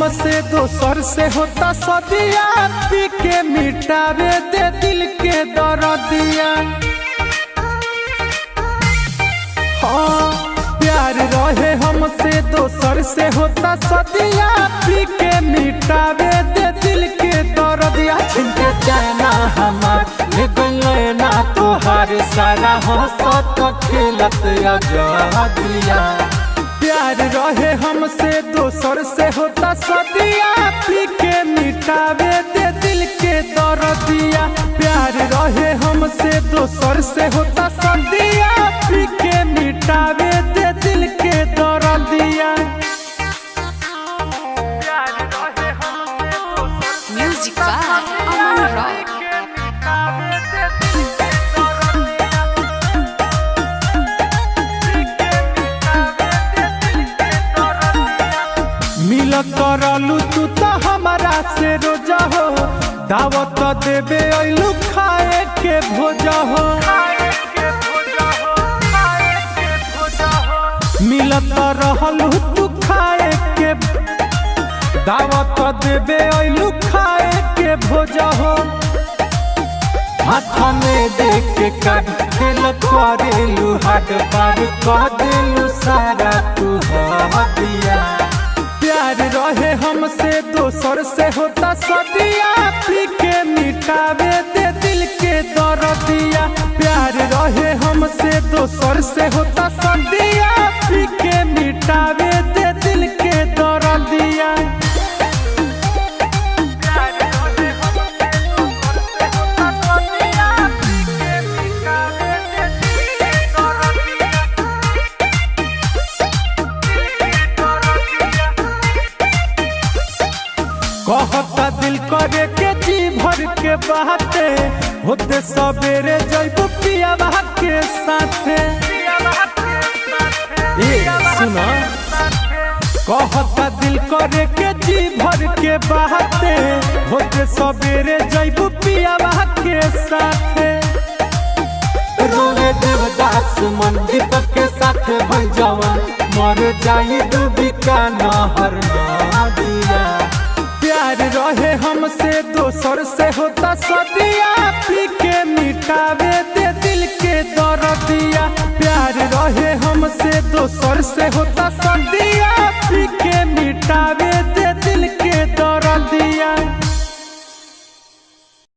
हमसे दोसर से होता सदिया, पी के मिटावे दे दिल के दर्दिया। हाँ प्यार रहे हमसे दोसर से होता सदिया, पी के मिटावे दे दिल के दर्दिया। छिनके जाना हमार ना तोहार सारा हंसत खेलत आजादिया। प्यार रहे हमसे दोसर से होता सदिया, पी के मिटावे दे दिल के दर्दिया। प्यार रहे हमसे दोसर से होता सदिया, पी के मिटावे दे दिल के दर्दिया। Music by Aman Rock. मिलत करलू तू तो हमारा से रोजा हो, दावत देवे अइलू खाए के भोजा हो। मिलत रहलू तू खाए के, दावत देवे अइलू खाए के भोजा हो। हाथ में देख के कर दिल करेलू हाथ पार कह दिलू सारा तू हदिया। प्यार रहे हमसे दोसर से होता सदिया, पी के मिटावे दे दिल के दर्दिया। प्यार रहे हमसे दोसर से होता सदिया, पी के मिटावे दे दिल के दर्दिया। कहता दिल करे के जी भर के बाते, होते सवेरे जइबू पियावा के साथे। सुना कहता दिल करे के जी भर के बाते, होते सवेरे जइबू पियावा के साथे। रोवे देवदास मन दीपक के साथ भई जवान, मर जाई डूबी का नहर नदिया। प्यार रहे हमसे दोसर से होता सदिया, पी के मिटावे दे दिल के दर्दिया। प्यार रहे हमसे दोसर से होता